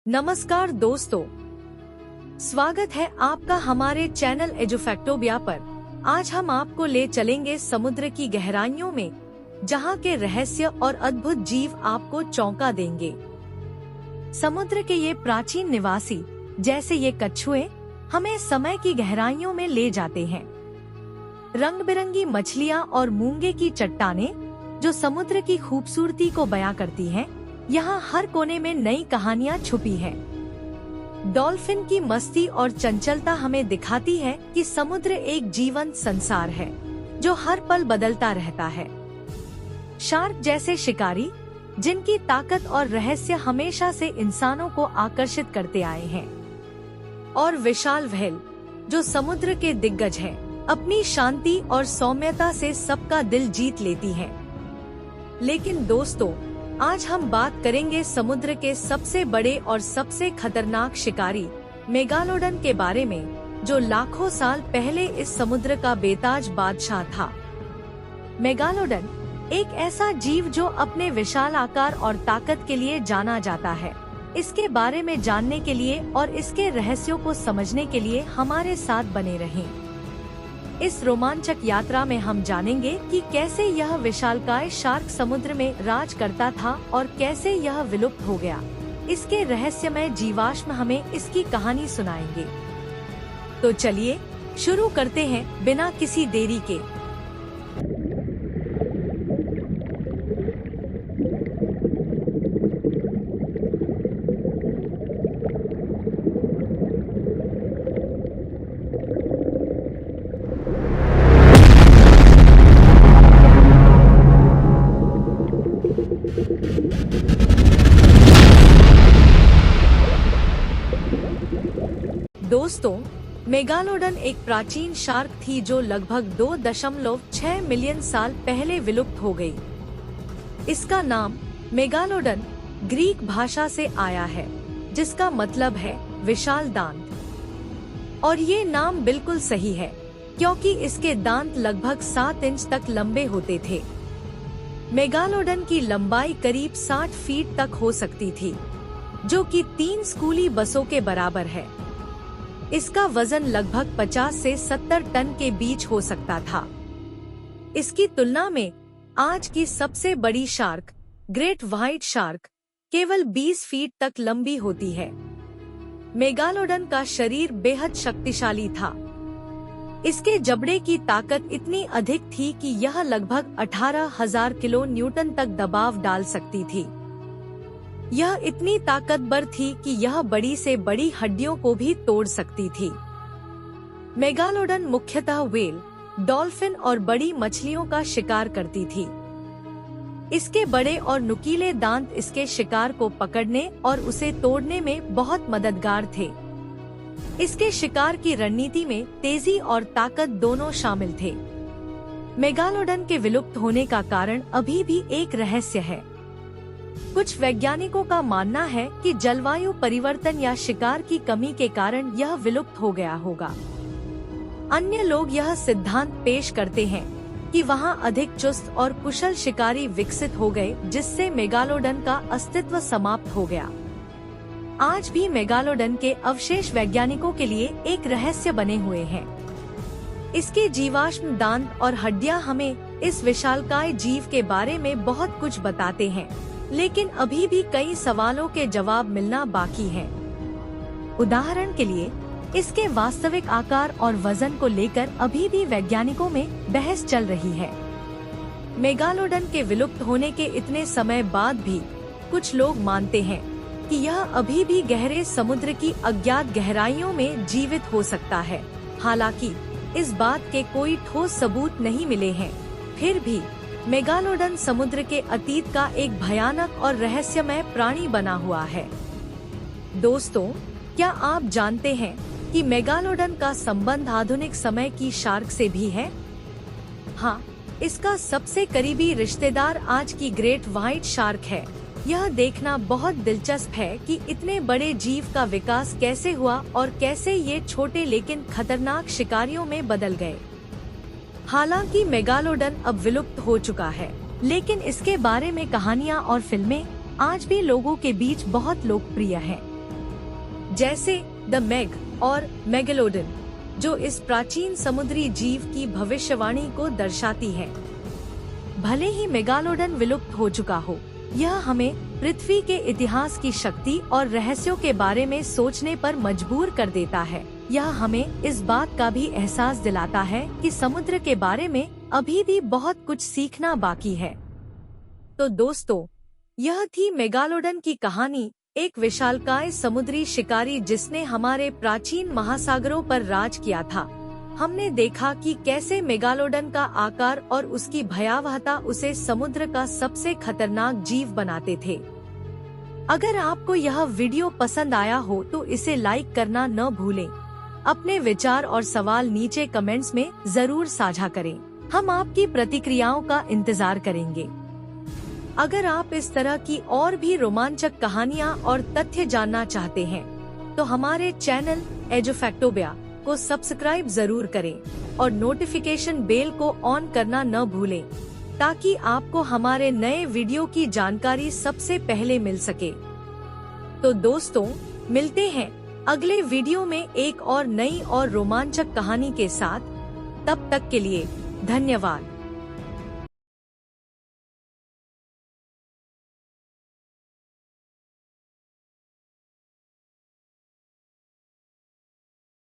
नमस्कार दोस्तों, स्वागत है आपका हमारे चैनल एजुफैक्टोबिया पर। आज हम आपको ले चलेंगे समुद्र की गहराइयों में, जहां के रहस्य और अद्भुत जीव आपको चौंका देंगे। समुद्र के ये प्राचीन निवासी, जैसे ये कछुए, हमें समय की गहराइयों में ले जाते हैं। रंग बिरंगी मछलियां और मूंगे की चट्टानें, जो समुद्र की खूबसूरती को बयां करती हैं, यहाँ हर कोने में नई कहानियाँ छुपी हैं। डॉल्फिन की मस्ती और चंचलता हमें दिखाती है कि समुद्र एक जीवंत संसार है, जो हर पल बदलता रहता है। शार्क जैसे शिकारी, जिनकी ताकत और रहस्य हमेशा से इंसानों को आकर्षित करते आए हैं। और विशाल व्हेल, जो समुद्र के दिग्गज हैं, अपनी शांति और सौम्यता से सबका दिल जीत लेती हैं। लेकिन दोस्तों, आज हम बात करेंगे समुद्र के सबसे बड़े और सबसे खतरनाक शिकारी मेगालोडन के बारे में, जो लाखों साल पहले इस समुद्र का बेताज बादशाह था। मेगालोडन एक ऐसा जीव जो अपने विशाल आकार और ताकत के लिए जाना जाता है। इसके बारे में जानने के लिए और इसके रहस्यों को समझने के लिए हमारे साथ बने रहें। इस रोमांचक यात्रा में हम जानेंगे कि कैसे यह विशालकाय शार्क समुद्र में राज करता था और कैसे यह विलुप्त हो गया। इसके रहस्यमय जीवाश्म हमें इसकी कहानी सुनाएंगे। तो चलिए शुरू करते हैं बिना किसी देरी के। दोस्तों, मेगालोडन एक प्राचीन शार्क थी जो लगभग 2.6 मिलियन साल पहले विलुप्त हो गई। इसका नाम मेगालोडन ग्रीक भाषा से आया है, जिसका मतलब है विशाल दांत। और ये नाम बिल्कुल सही है, क्योंकि इसके दांत लगभग 7 इंच तक लंबे होते थे। मेगालोडन की लंबाई करीब 60 फीट तक हो सकती थी, जो कि 3 स्कूली बसों के बराबर है। इसका वजन लगभग 50 से 70 टन के बीच हो सकता था। इसकी तुलना में आज की सबसे बड़ी शार्क, ग्रेट व्हाइट शार्क, केवल 20 फीट तक लंबी होती है। मेगालोडन का शरीर बेहद शक्तिशाली था। इसके जबड़े की ताकत इतनी अधिक थी कि यह लगभग 18,000 किलो न्यूटन तक दबाव डाल सकती थी। यह इतनी ताकतवर थी कि यह बड़ी से बड़ी हड्डियों को भी तोड़ सकती थी। मेगालोडन मुख्यतः व्हेल, डॉल्फिन और बड़ी मछलियों का शिकार करती थी। इसके बड़े और नुकीले दांत इसके शिकार को पकड़ने और उसे तोड़ने में बहुत मददगार थे। इसके शिकार की रणनीति में तेजी और ताकत दोनों शामिल थे। मेगालोडन के विलुप्त होने का कारण अभी भी एक रहस्य है। कुछ वैज्ञानिकों का मानना है कि जलवायु परिवर्तन या शिकार की कमी के कारण यह विलुप्त हो गया होगा। अन्य लोग यह सिद्धांत पेश करते हैं कि वहां अधिक चुस्त और कुशल शिकारी विकसित हो गए, जिससे मेगालोडन का अस्तित्व समाप्त हो गया। आज भी मेगालोडन के अवशेष वैज्ञानिकों के लिए एक रहस्य बने हुए हैं। इसके जीवाश्म दांत और हड्डियां हमें इस विशालकाय जीव के बारे में बहुत कुछ बताते हैं, लेकिन अभी भी कई सवालों के जवाब मिलना बाकी है। उदाहरण के लिए, इसके वास्तविक आकार और वजन को लेकर अभी भी वैज्ञानिकों में बहस चल रही है। मेगालोडन के विलुप्त होने के इतने समय बाद भी कुछ लोग मानते हैं कि यह अभी भी गहरे समुद्र की अज्ञात गहराइयों में जीवित हो सकता है। हालांकि इस बात के कोई ठोस सबूत नहीं मिले हैं। फिर भी मेगालोडन समुद्र के अतीत का एक भयानक और रहस्यमय प्राणी बना हुआ है। दोस्तों, क्या आप जानते हैं कि मेगालोडन का संबंध आधुनिक समय की शार्क से भी है? हाँ, इसका सबसे करीबी रिश्तेदार आज की ग्रेट व्हाइट शार्क है। यह देखना बहुत दिलचस्प है कि इतने बड़े जीव का विकास कैसे हुआ और कैसे ये छोटे लेकिन खतरनाक शिकारियों में बदल गए। हालांकि मेगालोडन अब विलुप्त हो चुका है, लेकिन इसके बारे में कहानियां और फिल्में आज भी लोगों के बीच बहुत लोकप्रिय हैं। जैसे द मेग और मेगलोडन, जो इस प्राचीन समुद्री जीव की भविष्यवाणी को दर्शाती है। भले ही मेगालोडन विलुप्त हो चुका हो, यह हमें पृथ्वी के इतिहास की शक्ति और रहस्यों के बारे में सोचने पर मजबूर कर देता है। यह हमें इस बात का भी एहसास दिलाता है कि समुद्र के बारे में अभी भी बहुत कुछ सीखना बाकी है। तो दोस्तों, यह थी मेगालोडन की कहानी, एक विशालकाय समुद्री शिकारी जिसने हमारे प्राचीन महासागरों पर राज किया था। हमने देखा कि कैसे मेगालोडन का आकार और उसकी भयावहता उसे समुद्र का सबसे खतरनाक जीव बनाते थे। अगर आपको यह वीडियो पसंद आया हो तो इसे लाइक करना न भूलें। अपने विचार और सवाल नीचे कमेंट्स में जरूर साझा करें। हम आपकी प्रतिक्रियाओं का इंतजार करेंगे। अगर आप इस तरह की और भी रोमांचक कहानियाँ और तथ्य जानना चाहते हैं तो हमारे चैनल एजुफैक्टोबिया को सब्सक्राइब जरूर करें और नोटिफिकेशन बेल को ऑन करना न भूलें, ताकि आपको हमारे नए वीडियो की जानकारी सबसे पहले मिल सके। तो दोस्तों, मिलते हैं अगले वीडियो में एक और नई और रोमांचक कहानी के साथ। तब तक के लिए धन्यवाद।